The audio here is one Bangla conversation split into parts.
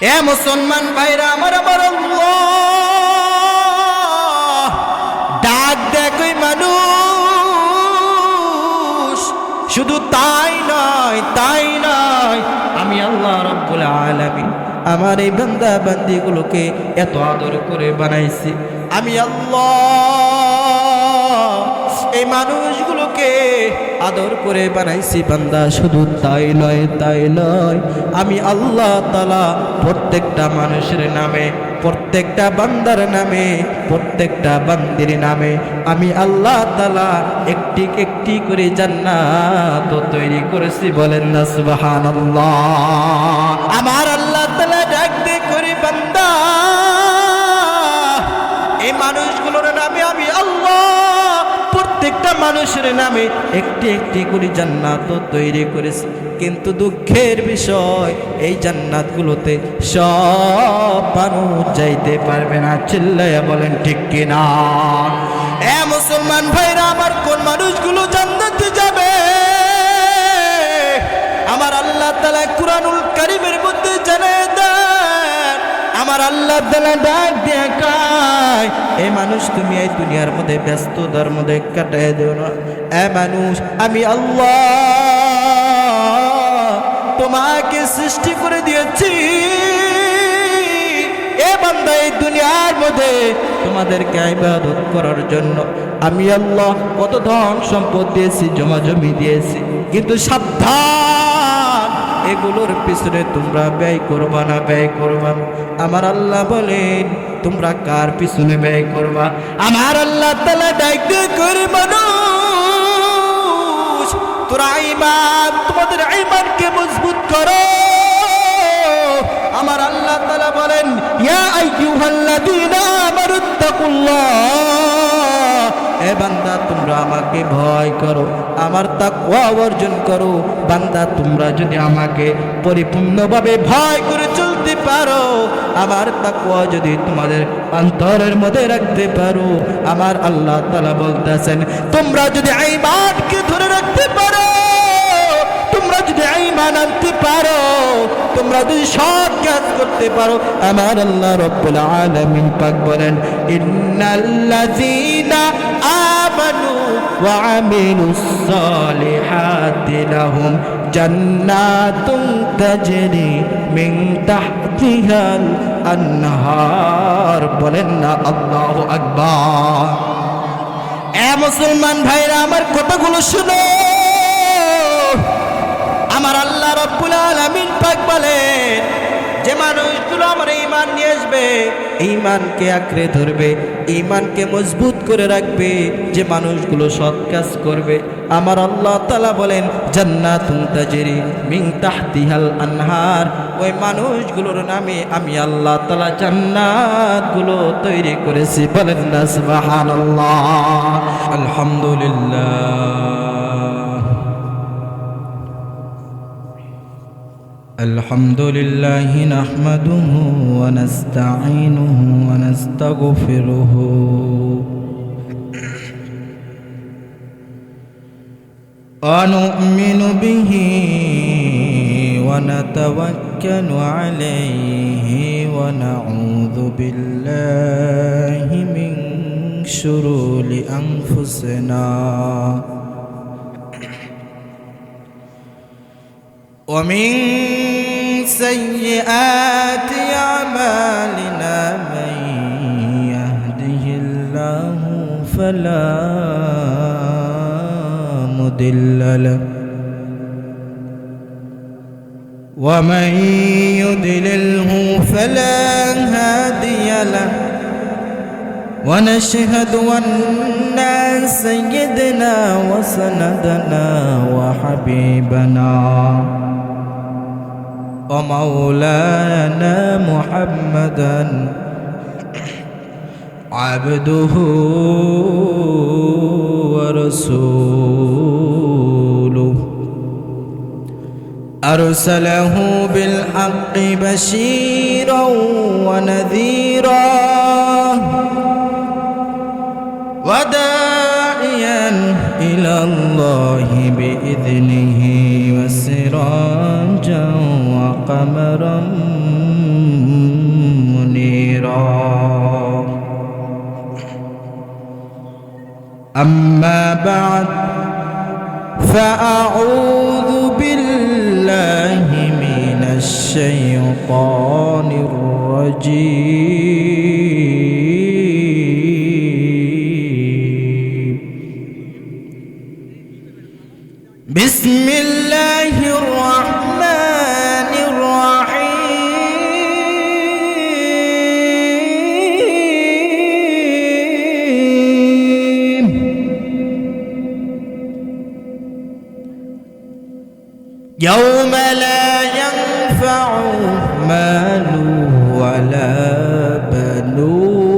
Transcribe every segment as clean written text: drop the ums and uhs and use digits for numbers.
এ মুসলমান ভাইরা আমার, ডাক দেখ ওই মানুষ। শুধু তাই নয়, আমি আল্লাহ রাব্বুল আলামিন আমার এই বান্দা বান্দীগুলোকে এত আদর করে বানাইছি। আমি আল্লাহ এই মানুষগুলোকে আদর করে বানাইছি বান্দা। শুধু তাই নয়, আমি আল্লাহ তাআলা প্রত্যেকটা মানুষের নামে, প্রত্যেকটা বান্দার নামে, প্রত্যেকটা বান্দির নামে আমি আল্লাহ তাআলা একটি একটি করে জান্নাত তৈরি করেছি। বলেন না সুবহানাল্লাহ। আমার আল্লাহ তাআলা ডাক দিয়ে করে, বান্দা এই মানুষগুলোর নামে আমি আল্লাহ প্রত্যেকটা মানুষের নামে একটি একটি করে জান্নাত তৈরি করেছি। কিন্তু দুঃখের বিষয়, এই জান্নাতগুলোতে সব মানুষ যাইতে পারবে না। চিল্লাইয়া বলেন ঠিক কিনা? এ মুসলমান ভাইরা আমার, কোন মানুষগুলো জান্নাতে যাবে? আমার আল্লাহ তাআলা কুরআনুল কারীমের মধ্যে জানিয়ে দেন। আমার আল্লাহ তাআলা ডাক দিয়ে কয়, এ মানুষ তুমি এই দুনিয়ার মধ্যে ব্যস্ততার মধ্যে কাটায় দিও না। এ মানুষ, আমি আল্লাহ তোমাকে সৃষ্টি করে দিয়েছি। এ বান্দা, এই দুনিয়ার মধ্যে তোমাদেরকে ইবাদত করার জন্য আমি আল্লাহ কত ধন সম্পদ দিয়েছি, জমা জমি দিয়েছি। কিন্তু সাবধান, এগুলোর পিছনে তোমরা ব্যয় করবা না, ব্যয় করবা। আমার আল্লাহ বলেন, তোমরা কার পিছনে ব্যয় করবা? আমার আল্লাহ তাআলা ডাকতে করে, মানুষ তোরা ঈমান, তোমাদের ঈমানকে মজবুত করো। আমার আল্লাহ তাআলা বলেন, ইয়া আইয়ুহাল্লাযীনা আমানুত্তাকুল্লাহ, এ বান্দা তোমরা আমাকে ভয় করো, আমার তাকওয়া অর্জন করো। বান্দা, তোমরা যদি আমাকে পরিপূর্ণভাবে ভয় করে চলতে পারো, আমার তাকওয়া যদি তোমাদের অন্তরের মধ্যে রাখতে পারো, আমার আল্লাহ তাআলা বলতেছেন, তোমরা যদি ঈমানকে ধরে রাখতে পারো, তোমরা যদি ঈমান আনতে পারো, তোমরা যদি সৎ কাজ করতে পারো, আমার আল্লাহ রাব্বুল আলামিন পাক বলেন, ইন্নাল্লাযীনা আমানু ওয়া আমিলুস সালিহাতি লাহুম জান্নাতুন তাজরি মিন তাহতিহাল আনহার। বলেন না আল্লাহু আকবার। এ মুসলমান ভাইরা আমার, কথাগুলো শুনো। আমার আল্লাহ রাব্বুল আলামিন পাক বলেন, যে মানুষগুলো আমার ঈমান নিয়ে আসবে, ঈমানকে আঁকড়ে ধরবে, ঈমানকে মজবুত করে রাখবে, যে মানুষগুলো সৎ কাজ করবে, আমার আল্লাহ তাআলা বলেন, জান্নাতুন তাজরি মিন তাহতিহাল আনহার, ওই মানুষগুলোর নামে আমি আল্লাহ তাআলা জান্নাতগুলো তৈরি করেছি। বলেন না সুবহানাল্লাহ। আলহামদুলিল্লাহ। الحمد لله نحمده ونستعينه ونستغفره ونؤمن به ونتوكل عليه ونعوذ بالله من شرور أنفسنا ومن سيئات أعمالنا، من يهده الله فلا مضل له ومن يضلله فلا هادي له، ونشهد أن سيدنا وسندنا وحبيبنا ومولانا محمدا عبده ورسوله، أرسله بالحق بشيرا ونذيرا وداعيا إلى الله بإذنه وسراجا وقمرا أما بعد فأعوذ بالله من الشيطان الرجيم بسم الله الرحمن الرحيم يوم لا ينفع مال ولا بنون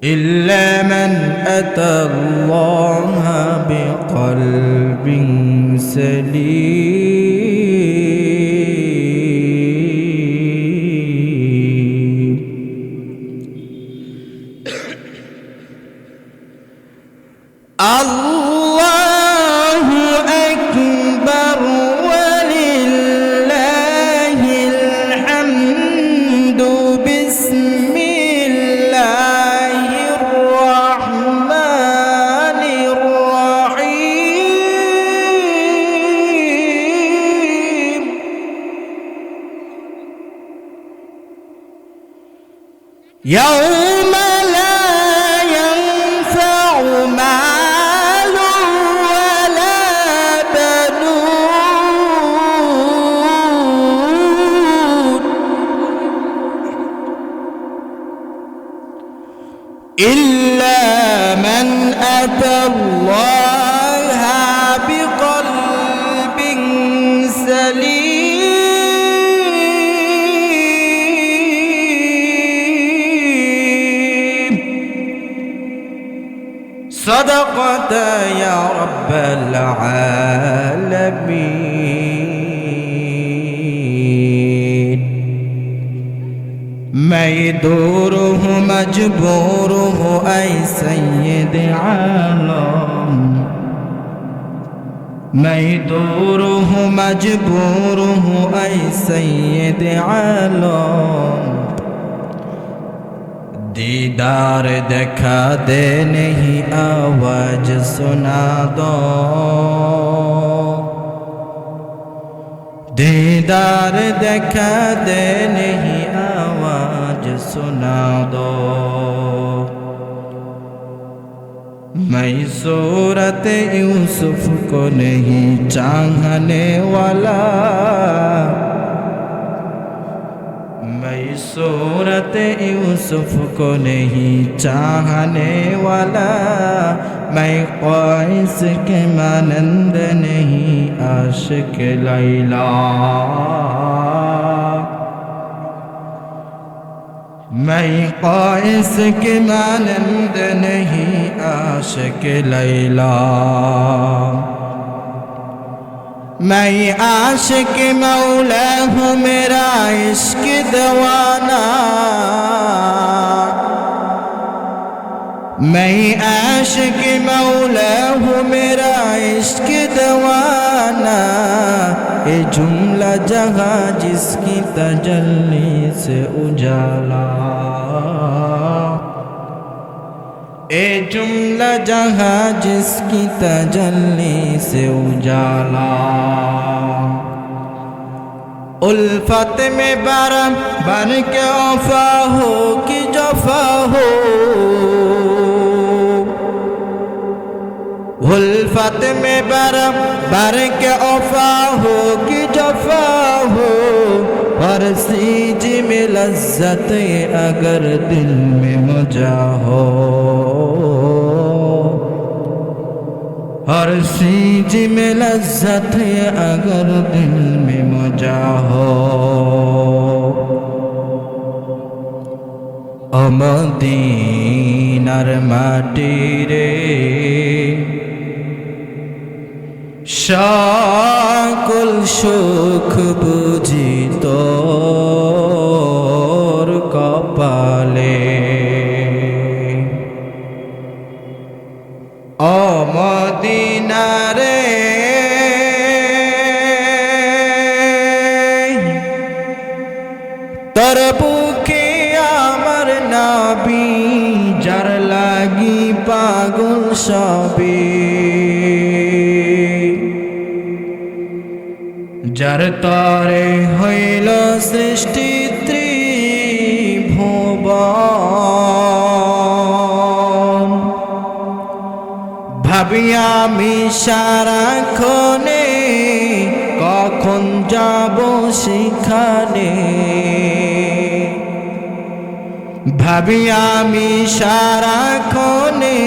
إلا من أتى الله بقلب سليم الله أكبر ولله الحمد بسم الله الرحمن الرحيم يوم لا ينفع مال ولا بنون إلا من أتى الله بقلب سليم صدقت يا رب العالمين ميدوره مجبوره أي سيد عالم ميدوره مجبوره أي سيد عالم दीदार देखा दे नहीं आवाज सुना दो दीदार देखा दे नहीं आवाज सुना दो मैं सूरत यूसुफ को नहीं चाहने वाला मैं सूरत यूसुफ को नहीं चाहने वाला मैं क़ैस के मानंद नहीं आशिक लैला मैं क़ैस के मानंद नहीं आशिक लैला मैं आशिक मौला हूँ मेरा इश्क दवाना मैं आशिक मौला हूँ मेरा इश्क दवाना ये जुमला जहाँ जिसकी तजल्ली से उजाला ए जुमला जहाँ जिसकी तजल्ली से उजाला उल्फत में बरम बन के वफा हो कि जफा हो उल्फत में बरम बन के वफा हो कि जफा हो हर सीज में लज्जत अगर दिल में मजा हो हर चीज में लज्जत अगर दिल में मजा हो मदीनार माटी रे সকল সুখ বুঝি তোর কপালে ও মদিনা রে তোর সবই, যার তরে হইল সৃষ্টি ত্রিভুবন। ভাবি আমি সারাক্ষণে কখন যাব সেখানে, ভাবি আমি সারাক্ষণে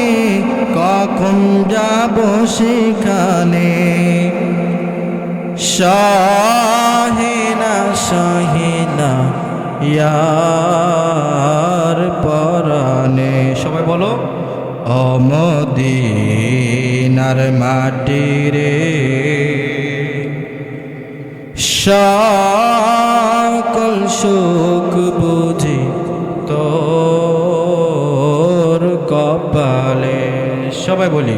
কখন যাব সেখানে। সহেনা ইয়ার পরানে, সবাই বলো ও মদিনার মাটি রে, সকল সুখ বুঝি তোর কপালে। সবাই বলি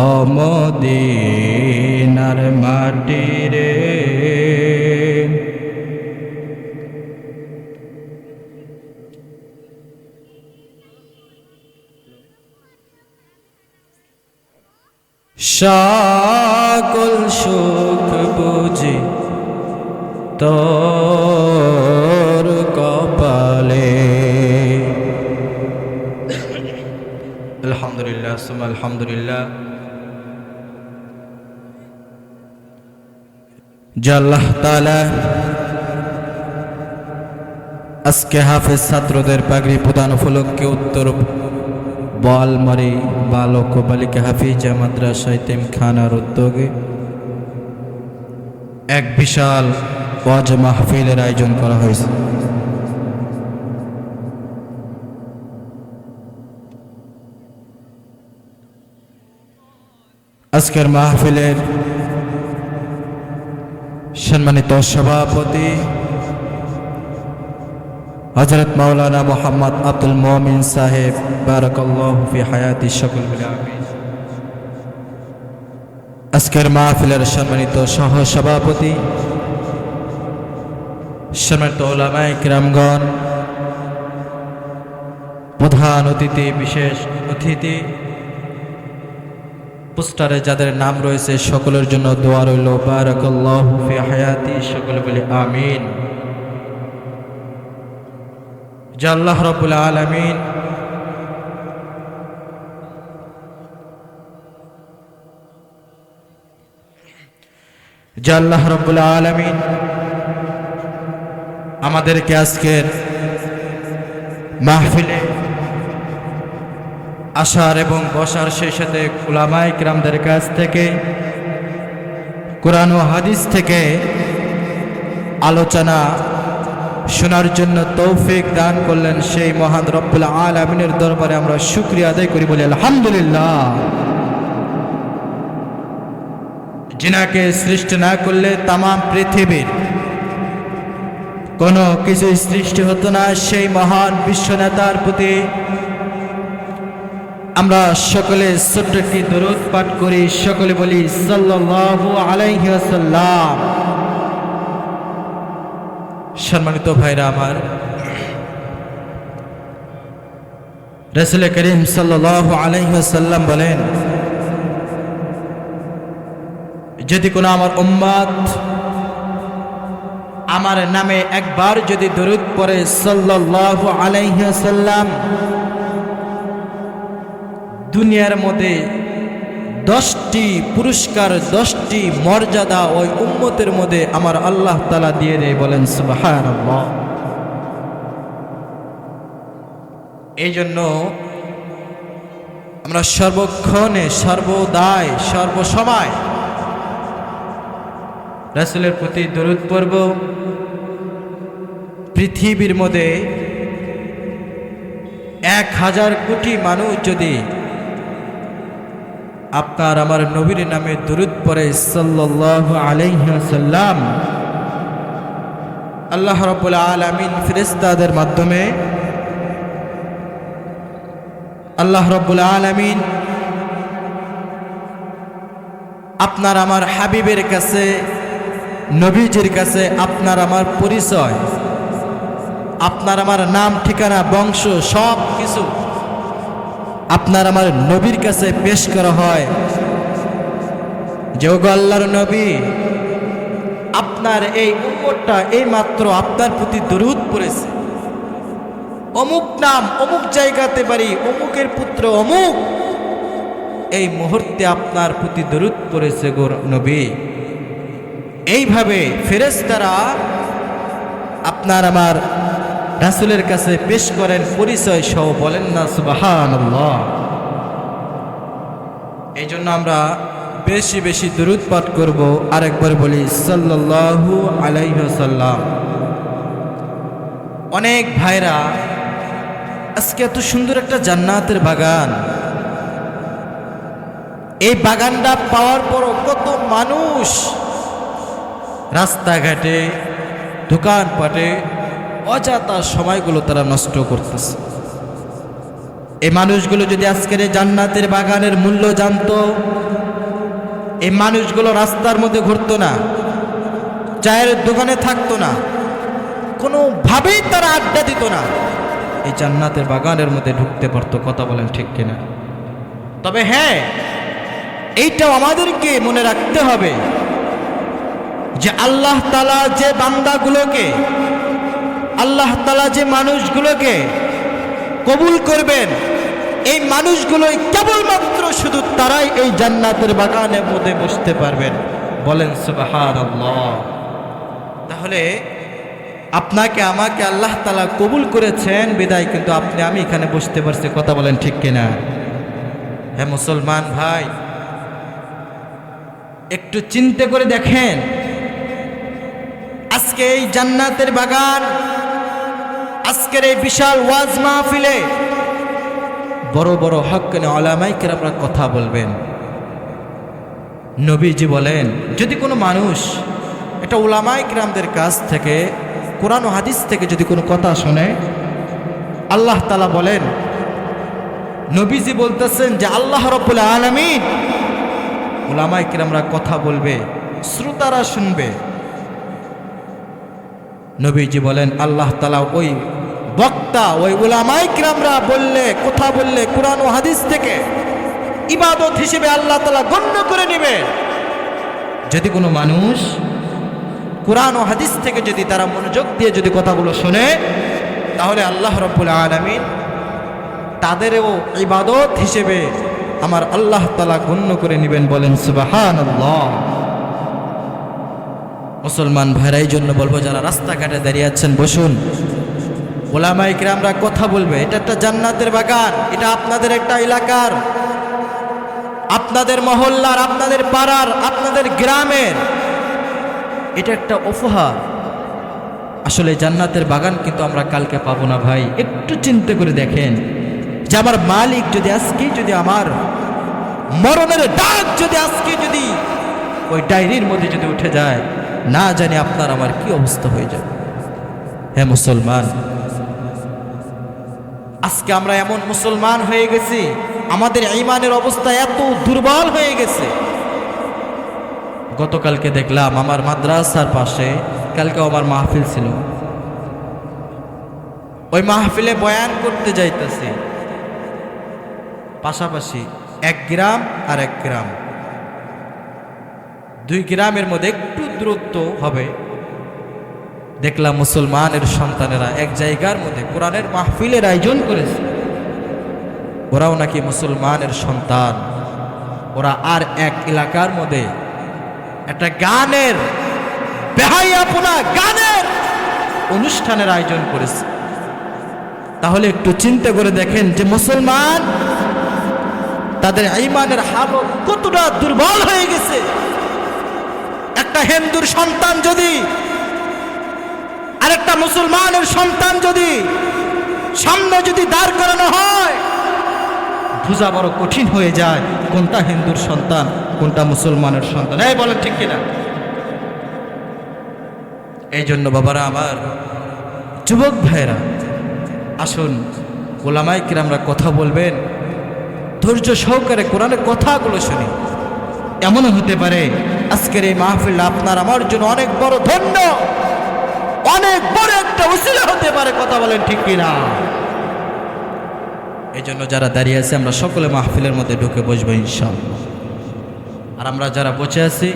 ও মদিনার মাটি রে। সকল সুখ বুঝি তোর কপালে। আলহামদুলিল্লাহ সুম্মা আলহামদুলিল্লাহ। যে আল্লাহ তাআলা আজকে হাফেজ ছাত্রদের পাগড়ি প্রদান উপলক্ষে উত্তর বোয়ালমারী বালক ও বালিকা হাফিজা মাদ্রাসা এতিমখানার উদ্যোগে এক বিশাল ওয়াজ মাহফিলের আয়োজন করা হয়েছে। আজকের মাহফিলের সম্মানিত সভাপতি হযরত মাওলানা মোহাম্মদ আব্দুল মুমিন সাহেব, বারাকাল্লাহু ফি হায়াতি, সকল বলে আমিন। আজকের মাহফিলের সম্মানিত সহ সভাপতি, সম্মানিত উলামায়ে কিরামগণ, প্রধান অতিথি, বিশেষ অতিথি, পোস্টারে যাদের নাম রয়েছে সকলের জন্য দোয়া রইল, বারাকাল্লাহু ফি হায়াতি, সকলে বলে আমিন। যে আল্লাহ রাব্বুল আলামিন আমাদেরকে আজকের মাহফিলে আসার এবং বসার, সেই সাথে উলামায়ে কিরামদের কাছ থেকে কোরআন ও হাদিস থেকে আলোচনা শোনার জন্য তৌফিক দান করলেন, সেই মহান রব্বুল আলামিনের দরবারে আমরা শুকরিয়া আদায় করি, বলি আলহামদুলিল্লাহ। যিনাকে সৃষ্টি না করলে তামাম পৃথিবীর কোনো কিছু সৃষ্টি হতো না, সেই মহান বিশ্ব নেতার প্রতি আমরা সকলে ছোট্ট একটি দরুদ পাঠ করি, সকলে বলি সাল্লাল্লাহু আলাইহি ওয়াসাল্লাম। সম্মানিত ভাইরা আমার, রাসূল করিম সাল্লাল্লাহু আলাইহি ওয়াসাল্লাম বলেন, যদি কোনো আমার উম্মত আমার নামে একবার যদি দরুদ পড়ে সাল্লাল্লাহু আলাইহি ওয়াসাল্লাম, দুনিয়ার মধ্যে 10টি পুরস্কার, 10টি মর্যাদা ওই উম্মতের মধ্যে আমার আল্লাহ তাআলা দিয়ে দেয়। বলেন সুবহানাল্লাহ। এই জন্য আমরা সর্বক্ষণে, সর্বদাই, সর্বসময় রাসূলের প্রতি দরুদ পড়ব। পৃথিবীর মধ্যে 1000 কোটি মানুষ যদি আপনার আমার নবীর নামে দরুদ পড়ে সাল্লাল্লাহু আলাইহি ওয়াসাল্লাম, আল্লাহ রাব্বুল আলামিন ফেরেশতাদের মাধ্যমে আল্লাহ রাব্বুল আলামিন আপনার আমার হাবিবের কাছে, নবীজির কাছে আপনার আমার পরিচয়, আপনার আমার নাম, ঠিকানা, বংশ সব কিছু আপনার আমার নবীর কাছে পেশ করা হয় যে ওগো আল্লাহর নবী, আপনার এই উম্মতটা এই মাত্র আপনার প্রতি দরুদ পড়েছে, অমুক নাম অমুক জায়গাতে বাড়ি অমুকের পুত্র অমুক এই মুহূর্তে আপনার প্রতি দরুদ পড়েছে গো নবী। এইভাবে ফেরেশতারা আপনার আমার রাসূলের কাছে পেশ করেন পরিচয় সহ, বলেন না সুবহানাল্লাহ। এই জন্য আমরা বেশি বেশি দরুদ পাঠ করব। আরেকবার বলি সাল্লাল্লাহু আলাইহি ওয়াসাল্লাম। অনেক ভাইরা আজকে এত সুন্দর একটা জান্নাতের বাগান, এই বাগানটা পাওয়ার পরও কত মানুষ রাস্তাঘাটে দোকানপাটে অযথা সময়গুলো তারা নষ্ট করতেছে। এই মানুষগুলো যদি আজকের এই জান্নাতের বাগানের মূল্য জানতো, এই মানুষগুলো রাস্তার মধ্যে ঘুরতো না, চায়ের দোকানে থাকতো না, কোনোভাবেই তারা আড্ডা দিত না, এই জান্নাতের বাগানের মধ্যে ঢুকতে পারতো। কথা বলেন ঠিক কিনা? তবে হ্যাঁ, এইটাও আমাদেরকে মনে রাখতে হবে যে আল্লাহ তাআলা যে বান্দাগুলোকে, আল্লাহ তাআলা যে মানুষগুলোকে কবুল করবেন, এই মানুষগুলোই কেবলমাত্র শুধু তারাই এই জান্নাতের বাগানের মধ্যে বসতে পারবেন। বলেন সুবহানাল্লাহ। তাহলে আপনাকে আমাকে আল্লাহ তাআলা কবুল করেছেন বিদায় কিন্তু আপনি আমি এখানে বসতে পারছি। কথা বলেন ঠিক কিনা? হ্যাঁ মুসলমান ভাই, একটু চিন্তা করে দেখেন, আজকে এই জান্নাতের বাগান, আজকের এই বিশাল ওয়াজ মাহফিলে বড় বড় হক্কানি উলামায়ে কেরামরা কথা বলবেন। নবীজি বলেন, যদি কোনো মানুষ এটা উলামায়ে কেরামদের কাছ থেকে কোরআন ও হাদিস থেকে যদি কোনো কথা শোনে, আল্লাহ তাআলা বলেন, নবীজি বলতেছেন যে আল্লাহ রাব্বুল আলামিন উলামায়ে কেরামরা কথা বলবে, শ্রোতারা শুনবে। নবীজি বলেন আল্লাহ তাআলা ওই বক্তা, ওই উলামায়ে কেরামরা বললে, কথা বললে কোরআন ও হাদিস থেকে ইবাদত হিসেবে আল্লাহ তাআলা গণ্য করে নেবে। যদি কোনো মানুষ কোরআন ও হাদিস থেকে যদি তারা মনোযোগ দিয়ে যদি কথাগুলো শোনে, তাহলে আল্লাহ রাব্বুল আলামিন তাদেরও ইবাদত হিসেবে আমার আল্লাহ তাআলা গণ্য করে নেবেন। বলেন সুবহানাল্লাহ। মুসলমান ভাইরাই জন্য বলবো, যারা রাস্তাঘাটে দাঁড়িয়ে আছেন বসুন, উলামায়ে কেরামরা কথা বলবে। এটা একটা জান্নাতের বাগান, এটা আপনাদের একটা এলাকার, আপনাদের মহল্লার, আপনাদের পাড়ার, আপনাদের গ্রামের এটা একটা উপহার। আসলে জান্নাতের বাগান কিন্তু আমরা কালকে পাবো না ভাই। একটু চিন্তা করে দেখেন যে আমার মালিক যদি আজকে যদি আমার মরণের ডাক যদি আজকে যদি ওই ডায়েরির মধ্যে যদি উঠে যায়, না জানি আপনার আমার কি অবস্থা হয়ে যাবে। হ্যাঁ মুসলমান, আজকে আমরা এমন মুসলমান হয়ে গেছি, আমাদের ঈমানের অবস্থা এত দুর্বল হয়ে গেছে। গতকালকে দেখলাম আমার মাদ্রাসার পাশে, কালকে আমার মাহফিল ছিল, ওই মাহফিলে বয়ান করতে যাইতেছি, পাশাপাশি এক গ্রাম আর এক গ্রাম, দুই গ্রামের মধ্যে একটু দূরত্ব হবে। দেখলাম মুসলমানের সন্তানেরা এক জায়গার মধ্যে কোরআনের মাহফিলের আয়োজন করেছে। ওরাও নাকি মুসলমানের সন্তান, ওরা আর এক এলাকার মধ্যে একটা গানের বেহায়াপনা গানের অনুষ্ঠানের আয়োজন করেছে। তাহলে একটু চিন্তা করে দেখেন যে মুসলমান তাদের ঈমানের হালত কতটা দুর্বল হয়ে গেছে। একটা হিন্দুর সন্তান যদি আরেকটা মুসলমানের সন্তান যদি সামনে যদি দাঁড় করানো হয়, বোঝা বড় কঠিন হয়ে যায় কোনটা হিন্দুর সন্তান কোনটা মুসলমানের সন্তান। এই বলেন ঠিক কিনা? এই জন্য বাবারা আমার, যুবক ভাইরা, আসুন উলামায়ে কেরামরা কথা বলবেন, ধৈর্য সহকারে কোরআনের কথাগুলো শুনি। এমনও হতে পারে আজকের এই মাহফিল আপনার আমার জন্য অনেক বড় ধন্য, অনেক বড় একটা উসিলা হতে পারে। কথা বলেন ঠিক কিনা? এই জন্য যারা দাঁড়িয়ে আছে আমরা সকলে মাহফিলের মধ্যে ঢুকে বসবো ইনশাআল্লাহ। আর আমরা যারা বসে আছি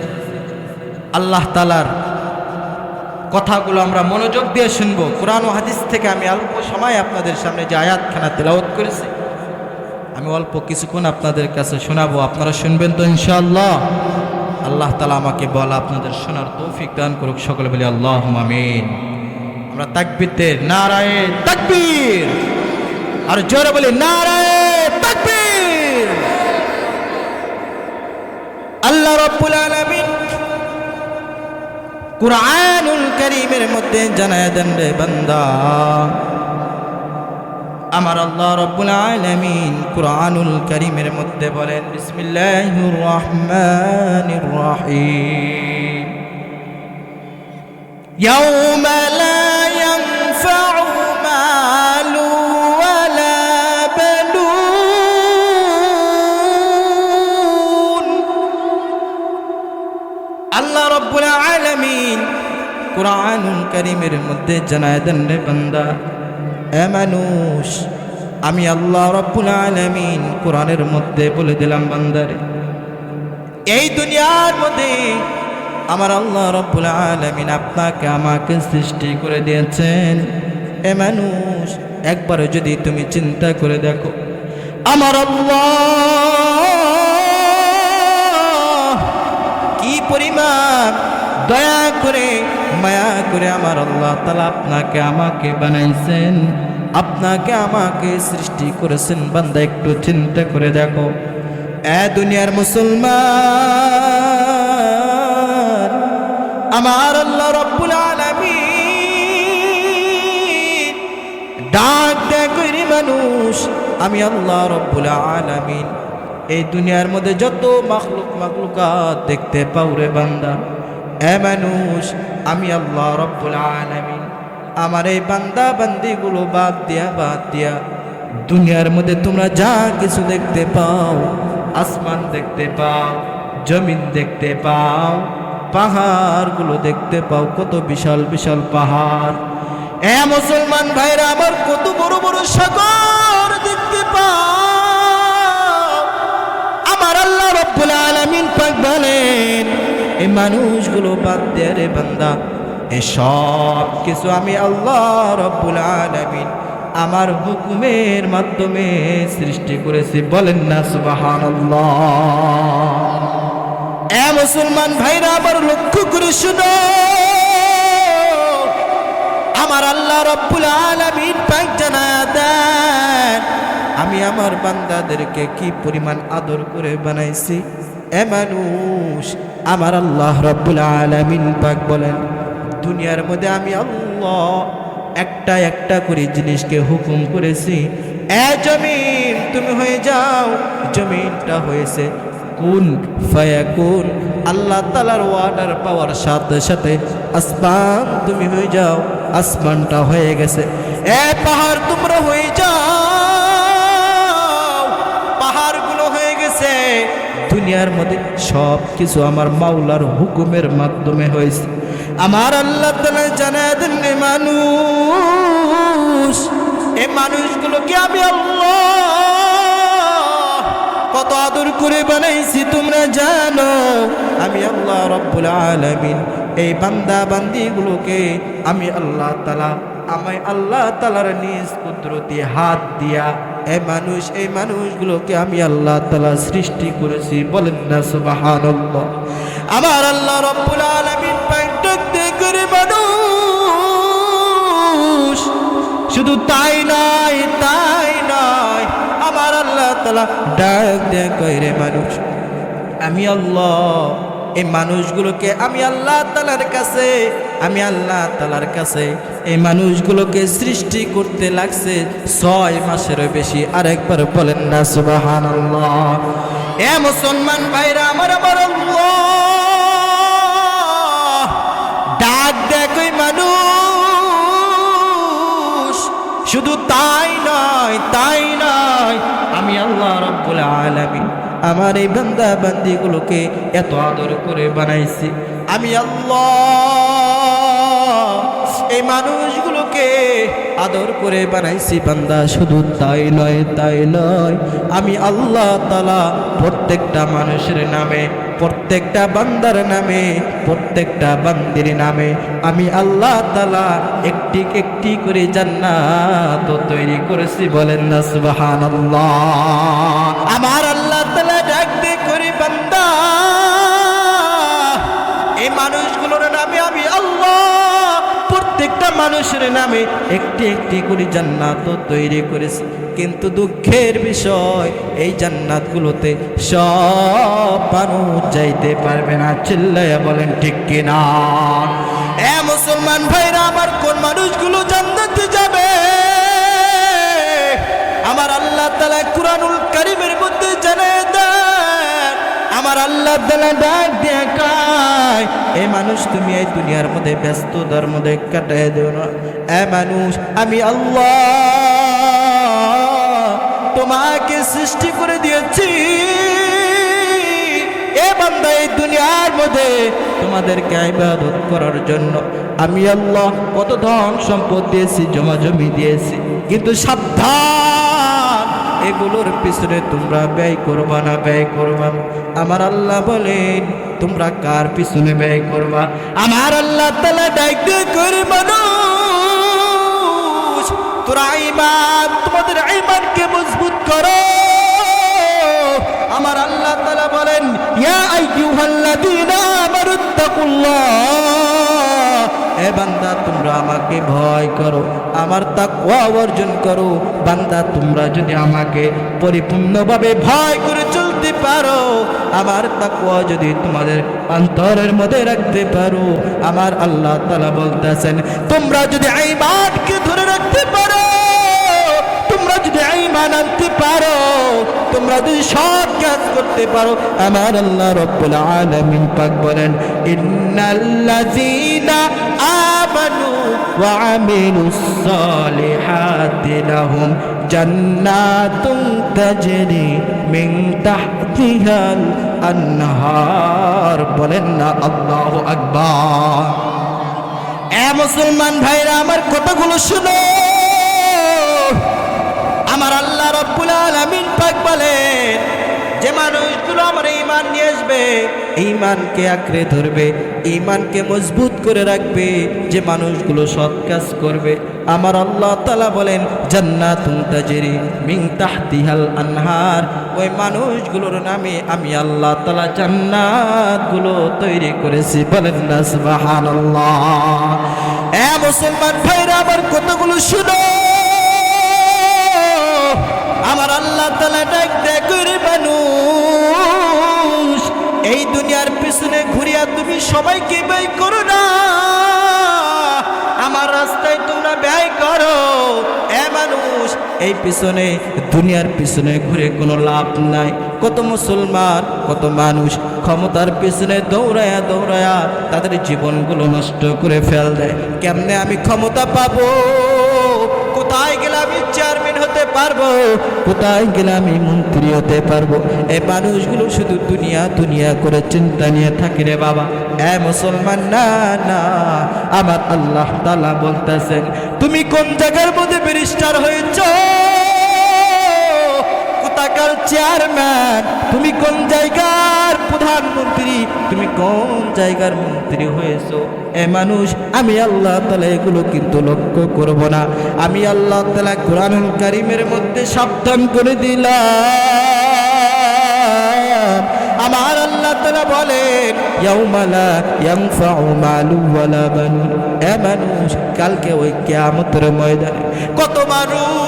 আল্লাহ তাআলার কথাগুলো আমরা মনোযোগ দিয়ে শুনবো। কোরআন ও হাদিস থেকে আমি অল্প সময় আপনাদের সামনে যে আয়াতখানা তেলাওয়াত করেছি আমি অল্প কিছুক্ষণ আপনাদের কাছে শোনাবো, আপনারা শুনবেন তো ইনশাআল্লাহ। আল্লাহ তাআলা আমাকে বলা আপনাদের শোনার তৌফিক দান করুক, সকলে বলি আল্লাহুম্মা আমিন। আমরা তাকবীরের নারায়ে তাকবীর, আর জোরে বলি নারায়ে তাকবীর। আল্লাহ রাব্বুল আলামিন কুরআনুল কারীমের মধ্যে জানায় দেন রে বান্দা, আমার আল্লাহ রাব্বুল আলামিন কুরআনুল কারীমের মধ্যে বলেন বিসমিল্লাহির রহমানির রহিম, ইয়াউমা লা ইয়ানফাউ মালু ওয়ালা বানুন। আল্লাহ রাব্বুল আলামিন কুরআনুল কারীমের মধ্যে জানায় দেন রে বান্দা, এ মানুষ, আমি আল্লাহ রাব্বুল আলামিন কোরআনের মধ্যে বলে দিলাম বান্দারে, এই দুনিয়ার মধ্যে আমার আল্লাহ রাব্বুল আলামিন আপনাকে আমাকে সৃষ্টি করে দিয়েছেন। এ মানুষ, একবার যদি তুমি চিন্তা করে দেখো আমার আল্লাহ কি পরিমাণ দয়া করে মায়া করে আমার আল্লাহ তাআলা আপনাকে আমাকে বানাইছেন, আপনাকে আমাকে সৃষ্টি করেছেন। বান্দা একটু চিন্তা করে দেখো, এ দুনিয়ার মুসলমান, আমার আল্লাহ রাব্বুল আলামিন ডাক দেয় কইরে মানুষ, আমি আল্লাহ রাব্বুল আলামিন এই দুনিয়ার মধ্যে যত মাখলুকাত দেখতে পাও রে বান্দা, এ মানুষ, আমি আল্লাহ রাব্বুল আলামিন আমার এই বান্দা বান্দিগুলো বাদ দিয়া দুনিয়ার মধ্যে তোমরা যা কিছু দেখতে পাও, আসমান দেখতে পাও, জমিন দেখতে পাও, পাহাড়গুলো দেখতে পাও, কত বিশাল বিশাল পাহাড়। এ মুসলমান ভাইরা আমার, কত বড় বড় সাগর দেখতে পাও। আমার আল্লাহ রাব্বুল আলামিন পাক বলেন, এই মানুষগুলো বাদ দিয়ে রে বান্দা, এই সব কিছু আমি আল্লাহ রাব্বুল আলামিন আমার হুকুমের মাধ্যমে সৃষ্টি করেছি। বলেন না সুবহানাল্লাহ। এ মুসলমান ভাইরা আবার লক্ষ্য করে শুনো, আমার আল্লাহ রাব্বুল আলামিন পাক জানায়া দেন আমি আমার বান্দাদেরকে কি পরিমাণ আদর করে বানাইছি। এ মানুষ, আমার আল্লাহ রাব্বুল আলামিন পাক বলেন, দুনিয়ার মধ্যে আমি আল্লাহ একটা একটা করে জিনিসকে হুকুম করেছি, এ জমিন তুমি হয়ে যাও। জমিনটা হয়েছে কুন ফায়াকুন, আল্লাহ তাআলার ওয়ার্ডার পাওয়ার সাথে সাথে আসমান তুমি হয়ে যাও, আসমানটা হয়ে গেছে। এ পাহাড় তোমরা হয়ে যাও, পাহাড়গুলো হয়ে গেছে। দুনিয়ার মধ্যে সব কিছু আমার মাওলার হুকুমের মাধ্যমে হয়েছে। আমার আল্লাহ তাআলা জানায় দেন, মানুষ, এই মানুষগুলোকে আমি আল্লাহ কত আদর করে বানাইছি তোমরা জানো। আমি আল্লাহ রাব্বুল আলামিন এই বান্দা বান্দিগুলোকে আমি আল্লাহ তাআলার নিজ কুদরতি হাত দিয়া এই মানুষগুলোকে আমি আল্লাহ তাআলা সৃষ্টি করেছি। বলেন না সুবহানাল্লাহ। আমার আল্লাহ রাব্বুল আলামিন পাক ডাক করে মানুষ, শুধু তাই নয়, আমার আল্লাহ তাআলা ডাক দিয়ে কইরে মানুষ, আমি আল্লাহ এই মানুষগুলোকে আমি আল্লাহ তাআলার কাছে এই মানুষগুলোকে সৃষ্টি করতে লাগছে 6 মাসেরও বেশি। আরেকবার বলেন না সুবহানাল্লাহ। এ মুসলমান ভাইরা আমার আল্লাহ ডাক দেয় কই মানুষ, শুধু তাই নয়, আমি আল্লাহ রাব্বুল আলামিন আমার এই বান্দা বান্দিগুলোকে এত আদর করে বানাইছি। আমি আল্লাহ এই মানুষগুলোকে আদর করে বানাইছি বান্দা। শুধু তাই নয়, আমি আল্লাহ তাআলা প্রত্যেকটা মানুষের নামে, প্রত্যেকটা বান্দার নামে, প্রত্যেকটা বান্দির নামে আমি আল্লাহ তাআলা একটি একটি করে জান্নাত তৈরি করেছি। বলেন না সুবহানাল্লাহ। আমার আল্লাহ তাআলা ডাক দিয়ে করে বান্দা, এই মানুষগুলোর নামে আমি আল্লাহ প্রত্যেকটা মানুষের নামে একটি একটি করে জান্নাত তৈরি করেছি। কিন্তু দুঃখের বিষয়, এই জান্নাতগুলোতে সব মানুষ যাইতে পারবে না। চিল্লাইয়া বলেন ঠিক কিনা? এ মুসলমান ভাইরা আমার, কোন মানুষগুলো জান্নাতে যাবে? আমার আল্লাহ তাআলা কুরআনুল কারীমের মধ্যে জানিয়ে দেন। আমার আল্লাহ তাআলা ডাক দিয়ে কয়, এ মানুষ তুমি এই দুনিয়ার মধ্যে ব্যস্ততার মধ্যে কাটায় দিও না। এ মানুষ, আমি আল্লাহ তোমাকে সৃষ্টি করে দিয়েছি। এ বান্দা, এই দুনিয়ার মধ্যে তোমাদেরকে ইবাদত করার জন্য আমি আল্লাহ কত ধন সম্পদ দিয়েছি, জমা জমি দিয়েছি। কিন্তু সাবধান, এগুলোর পিছনে তোমরা ব্যয় করবা না। আমার আল্লাহ বলেন, তোমরা কার পিছনে ব্যয় করবা? আমার আল্লাহ তাআলা ডাক দিয়ে করে, মানুষ তোরা ঈমান, তোমাদের ঈমানকে মজবুত করো। আমার আল্লাহ তাআলা বলেন, ইয়া আইয়ুহাল্লাযীনা আমানুত্তাকুল্লাহ, এ বান্দা তোমরা আমাকে ভয় করো, আমার তাকওয়া অর্জন করো। বান্দা, তোমরা যদি আমাকে পরিপূর্ণভাবে ভয় করে চলতে পারো, আমার তাকওয়া যদি তোমাদের অন্তরের মধ্যে রাখতে পারো, আমার আল্লাহ তাআলা বলতেছেন, তোমরা যদি ঈমানকে ধরে রাখতে পারো, তোমরা যদি ঈমান আনতে পারো, তোমরা যদি সৎ কাজ করতে পারো, আমার আল্লাহ রাব্বুল আলামিন পাক বলেন, ইন্নাল্লাযীনা আমানু ওয়া আমিলুস সালিহাতি লাহুম জান্নাতুন তাজরি মিন তাহতিহাল আনহার। বলেন না আল্লাহু আকবার। এ মুসলমান ভাইরা আমার, কথাগুলো শুনো। আমার আল্লাহ রাব্বুল আলামিন পাক বলেন, যে মানুষগুলো আমার ঈমান নিয়ে আসবে, ঈমানকে আঁকড়ে ধরবে, ঈমানকে মজবুত করে রাখবে, যে মানুষগুলো সৎ কাজ করবে, আমার আল্লাহ তাআলা বলেন, জান্নাতুন তাজরি মিন তাহতিহাল আনহার, ওই মানুষগুলোর নামে আমি আল্লাহ তাআলা জান্নাতগুলো তৈরি করেছি। বলেন না সুবহানাল্লাহ। এ মুসলমান ভাইরা আমার, কতগুলো শুনো। আমার আল্লাহ তাআলা ডাক দেয় করে, মানুষ এই দুনিয়ার পিছনে ঘুরিয়া তুমি সবাইকে ব্যয় করো না, আমার রাস্তায় তোমরা ব্যয় করো। এ মানুষ, এই পিছনে, দুনিয়ার পিছনে ঘুরে কোনো লাভ নাই। কত মুসলমান, কত মানুষ ক্ষমতার পিছনে দৌড়ায়া তাদের জীবনগুলো নষ্ট করে ফেল দেয়। কেমনে আমি ক্ষমতা পাবো, কোথায় গেলে আমি চেয়ারম্যান হতে পারবো, কোথায় গেলে আমি মন্ত্রী হতে পারবো, এই মানুষগুলো শুধু দুনিয়া করে চিন্তা নিয়ে থাকে রে বাবা। এ মুসলমান, না, আমার আল্লাহ তাআলা বলতেছেন, তুমি কোন জায়গার মধ্যে ব্যারিস্টার হয়েছো, কোথাকার চেয়ারম্যান, তুমি কোন জায়গার প্রধানমন্ত্রী, তুমি কোন জায়গার মন্ত্রী হয়েছো, এ মানুষ আমি আল্লাহ তাআলা এগুলো কিন্তু লক্ষ্য করব না। আমি আল্লাহ তাআলা কুরআনুল কারীমের মধ্যে সাবধান করে দিলাম। আমার আল্লাহ তাআলা বলেন, ইয়াউমা লা ইয়ানফাউ মালু ওয়ালা বানুন, এ মানুষ কালকে ওই কিয়ামতের ময়দানে কত মানুষ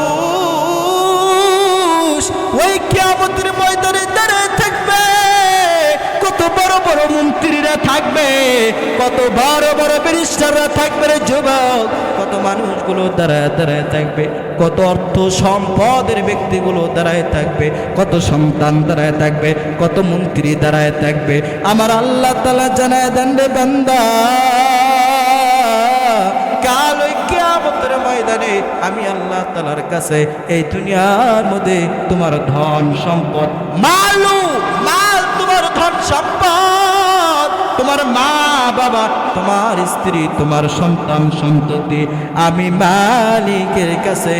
ওই কিয়ামতের ময়দানে দাঁড়িয়ে থাকবে, কত বড় বড় মন্ত্রীরা থাকবে, কত বড় বড় ব্যারিস্টাররা থাকবে রে যুবক, কত মানুষগুলো দাঁড়ায় থাকবে, কত অর্থ সম্পদের ব্যক্তিগুলো দাঁড়ায় থাকবে, কত সন্তান দাঁড়ায় থাকবে, কত মন্ত্রী দাঁড়ায় থাকবে। আমার আল্লাহ তাআলা জানায় দেন রে বান্দা, কাল ওই কিয়ামতের ময়দানে আমি আল্লাহ তাআলার কাছে এই দুনিয়ার মধ্যে তোমার ধন সম্পদ, মাল তোমার ধন সম্পদ, তোমার মা বাবা, তোমার স্ত্রী, তোমার সন্তান সন্ততি, আমি মালিকের কাছে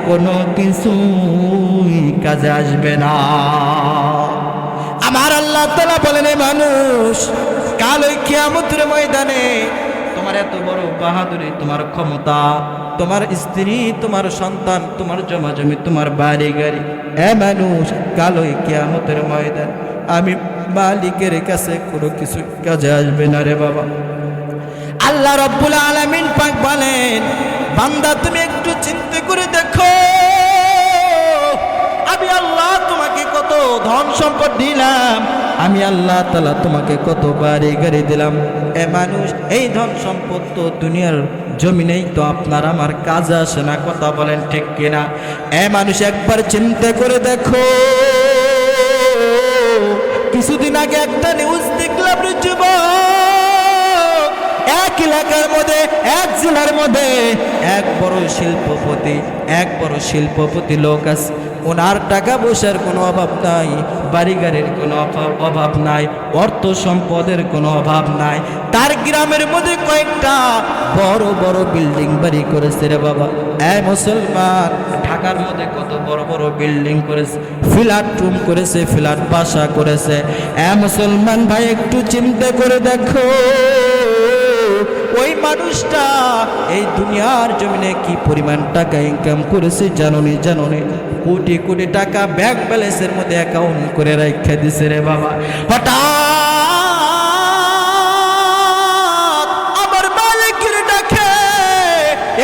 কোনো কিছুই কাজে আসবে না। আমার আল্লাহ তাআলা বলেন, মানুষ কাল ওই কিয়ামতের ময়দানে তোমার এত বড় বাহাদুরি, তোমার ক্ষমতা, তোমার স্ত্রী, তোমার সন্তান, তোমার জমাজমি, তোমার বাড়ি গাড়ি, মানুষ কাল ওই কিয়ামতের ময়দান আমি মালিকের কাছে কোনো কিছু কাজে আসবে না রে বাবা। আল্লাহ রাব্বুল আলামিন পাক বলেন, বান্দা তুমি একটু চিন্তা করে দেখো, আমি আল্লাহ তোমাকে কত ধন সম্পদ দিলাম, আমি আল্লাহ তাআলা তোমাকে কত বাড়ি গাড়ি দিলাম। মানুষ এই ধন সম্পদ তো দুনিয়ার জমিনেই তো আপনার আমার কাজে আসে না, কথা বলেন ঠিক কিনা? মানুষ একবার চিন্তা করে দেখো, কিছুদিন আগে একটা নিউজ দেখলাম রে যুবক, এক এলাকার মধ্যে, এক জেলার মধ্যে এক বড় শিল্পপতি লোক আছে, ওনার টাকা পয়সার কোনো অভাব নাই, বাড়ি গাড়ির কোনো অভাব নাই, অর্থ সম্পদের কোনো অভাব নাই। তার গ্রামের মধ্যে কয়েকটা বড় বড় বিল্ডিং বাড়ি করেছে রে বাবা। মুসলমান, ঢাকার মধ্যে কত বড় বড় বিল্ডিং করেছে, ফ্ল্যাট রুম করেছে, ফ্ল্যাট বাসা করেছে। মুসলমান ভাই, একটু চিন্তা করে দেখো, ওই মানুষটা এই দুনিয়ার জমিনে কি পরিমাণ টাকা ইনকাম করেছে জানোনি? কোটি কোটি টাকা ব্যাংক ব্যালেন্সের মধ্যে অ্যাকাউন্ট করে রাখা দিছে রে বাবা। হঠাৎ আমার মালিকের ডাকে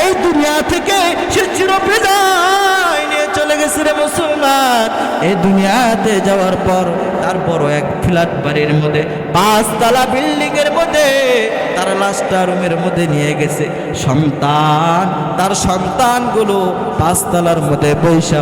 এই দুনিয়া থেকে সে চিরবিদায় নিয়ে চলে গেছে রে মুসলমান। এই দুনিয়াতে যাওয়ার পর তার বড় এক ফ্ল্যাট বাড়ির মধ্যে, 5 তলা বিল্ডিং এর মধ্যে তার লাশটা রুমের মধ্যে নিয়ে গেছে। তার সন্তানগুলো 5 তলার মধ্যে বৈশা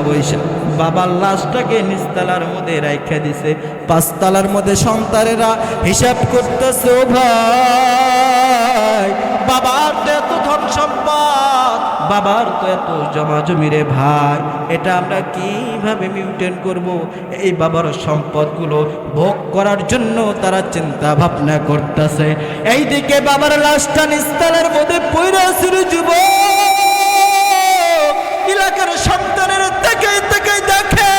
বাবার লাশটাকে নিচতলার মধ্যে রাইখা দিছে। 5 তলার মধ্যে সন্তানেরা হিসাব করতেছে, ও ভাই, বাবার তো এত ধন সম্পদ, বাবার তো এত জমা জমি রে ভাই, এটা আমরা কিভাবে মেইনটেইন করব? এই বাবার সম্পদগুলো ভোগ করার জন্য তারা চিন্তা ভাবনা করতেছে। এইদিকে বাবার লাশটা নিস্তালার মধ্যে পড়ে আছে রে যুবক। এলাকার সন্তানের দেখে দেখে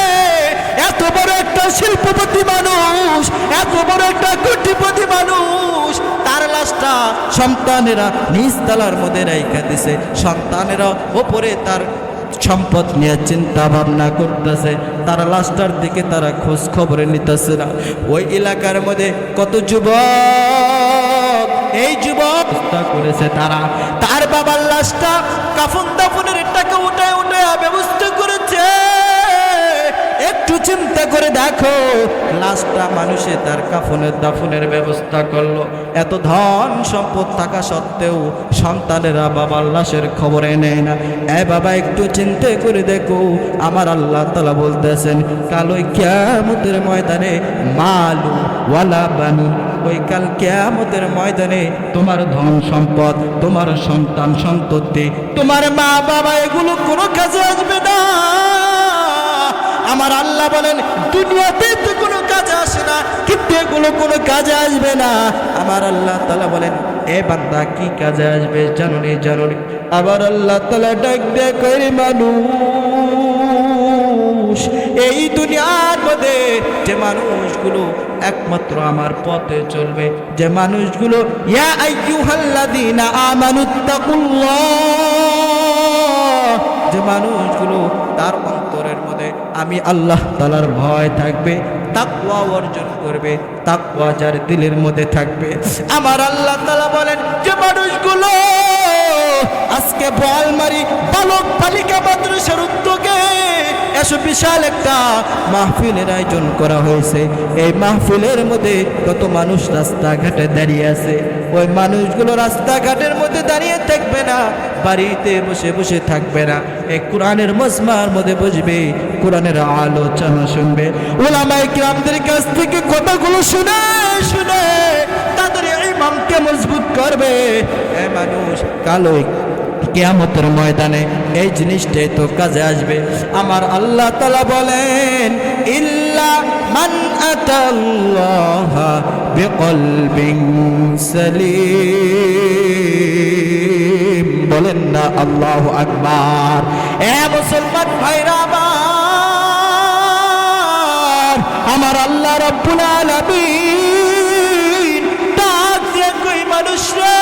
এত বড় একটা শিল্পপতি মানুষ, এত বড় একটা কোটিপতি মানুষ, তার লাশটা সন্তানেরা নিস্তালার মধ্যে রাইখা দিছে। সন্তানেরা ওপরে তার সম্পদ নিয়ে চিন্তা ভাবনা করতেছে, তার লাশটার দিকে তারা খোঁজ খবরে নিতেছে না। ওই এলাকার মধ্যে কত যুবক, এই যুবক করেছে তারা তার বাবার লাশটা কাফন দাফনের টাকা উঠায় ব্যবস্থা করেছে। একটু চিন্তা করে দেখো, লাশটা মানুষে তার কাফনের দাফনের ব্যবস্থা করলো। এত ধন সম্পদ থাকা সত্ত্বেও সন্তানেরা বাবার লাশের খবরে নেয় না। বাবা, একটু চিন্তা করে দেখো, আমার আল্লাহ তাআলা বলতেছেন, কাল ওই কিয়ামতের ময়দানে মালু ওয়ালা বানু, ওই কাল কিয়ামতের ময়দানে তোমার ধন সম্পদ, তোমার সন্তান সন্ততি, তোমার মা বাবা, এগুলো কোনো কাজে আসবে না। আমার আল্লাহ বলেন, দুনিয়াতে তো কোনো কাজে আসে না, কিন্তু এগুলো কোনো কাজে আসবে না। আমার আল্লাহ তাআলা বলেন, এ বান্দা, কি কাজে আসবে জানোনি? আবার আল্লাহ তাআলা ডাক দেয়, কই মানুষ, এই দুনিয়ার মধ্যে যে মানুষগুলো একমাত্র আমার পথে চলবে, যে মানুষগুলো ইয়া আইয়ুহাল্লাযীনা আমানুত্তাকুল্লাহ, যে মানুষগুলো তার অন্তরের মধ্যে আমি আল্লাহ তাআলার ভয় থাকবে, তাকওয়া অর্জন করবে, তাকওয়া যার দিলের মধ্যে থাকবে, আমার আল্লাহ তাআলা বলেন, যে মানুষগুলো আজকে বোয়ালমারি বালক বালিকা মাদ্রাসার উদ্যোগে এসব বিশাল একটা মাহফিলের আয়োজন করা হয়েছে। এই মাহফিলের মধ্যে কত মানুষ রাস্তাঘাটে দাঁড়িয়ে আছে। ওই মানুষগুলো রাস্তাঘাটের মধ্যে দাঁড়িয়ে থাকবে না, বাড়িতে বসে বসে থাকবে না, এই কোরআনের মজমার মধ্যে বসবে, কোরআনের আলোচনা শুনবে, উলামায়ে কিরামদের কাছ থেকে কথাগুলো শুনে তাদের ইমামকে মজবুত করবে। এই মানুষ কালো কিয়ামতের ময়দানে এই জিনিসটাই তো কাজে আসবে। আমার আল্লাহ তাআলা বলেন ইল্লা মান আতাল্লাহা বিকলবিন সালিম। বলেন না আল্লাহু আকবার। এ মুসলমান ভাইরা আমার আল্লাহ রাব্বুল আলামিন ডাক দিয়ে কই মানুষ রে,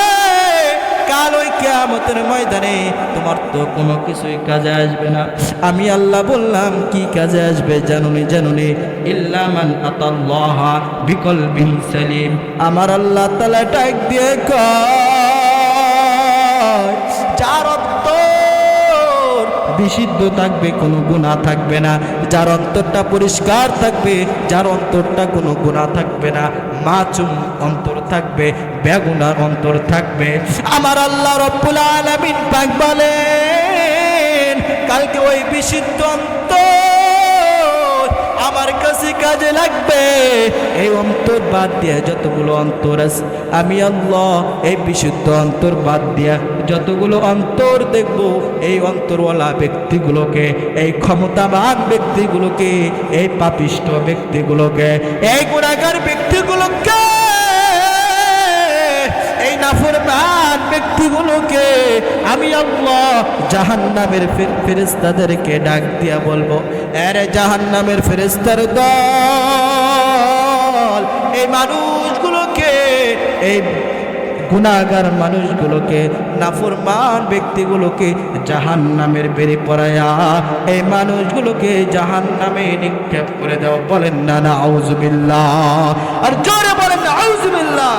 কাল ওই কিয়ামতের ময়দানে তোমার তো কোনো কিছুই কাজে আসবে না। আমি আল্লাহ বললাম কি কাজে আসবে জানুনি ইল্লা মান আতাল্লাহা বিকলবিন সালিম। আমার আল্লাহ তাআলা ডাক দিয়ে কয় যার অন্তর বিশুদ্ধ থাকবে, কোনো গুনাহ থাকবে না, যার অন্তরটা পরিষ্কার থাকবে, যার অন্তরটা কোনো গুনাহ থাকবে না, মাসুম অন্তর থাকবে, বেগুনার অন্তর থাকবে, আমার আল্লাহ রব্বুল আলামিন পাক বলেন কালকে ওই বিশুদ্ধ অন্তর আমার কাছে কাজে লাগবে। এই অন্তর বাদ দিয়ে যতগুলো অন্তর আছে আমি আল্লাহ এই বিশুদ্ধ অন্তর বাদ দিয়া যতগুলো অন্তর দেখব, এই অন্তরওয়ালা ব্যক্তিগুলোকে, এই ক্ষমতাবান ব্যক্তিগুলোকে, এই পাপিষ্ঠ ব্যক্তিগুলোকে, এই গুনাহগার ব্যক্তিগুলোকে, এই নাফরমান ব্যক্তিগুলোকে আমি আল্লাহ জাহান্নামের ফেরেশতাদেরকে ডাক দিয়া বলবো, আরে জাহান্নামের ফেরেশতার দল এই মানুষগুলোকে, এই গুনাহগার মানুষগুলোকে, নাফরমান ব্যক্তিগুলোকে জাহান্নামের বেড়ে পড়ায়া এই মানুষগুলোকে জাহান্নামে নিক্ষেপ করে দাও। বলেন না নাউযুবিল্লাহ, আর জোরে বলেন নাউযুবিল্লাহ।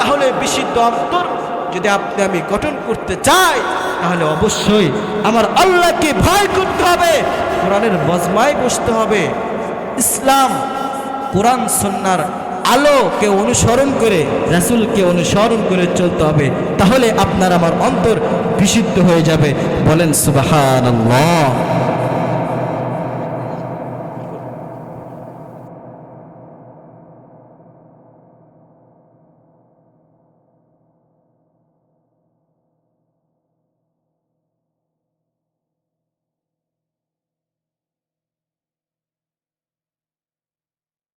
তাহলে বিশুদ্ধ অন্তর যদি আপনি আমি গঠন করতে চাই তাহলে অবশ্যই আমার আল্লাহকে ভয় করতে হবে, কোরআনের বজমায় বসতে হবে, ইসলাম কোরআন সুন্নাহর আলোকে অনুসরণ করে, রাসূলকে অনুসরণ করে চলতে হবে। তাহলে আপনার আমার অন্তর বিশুদ্ধ হয়ে যাবে। বলেন সুবহানাল্লাহ।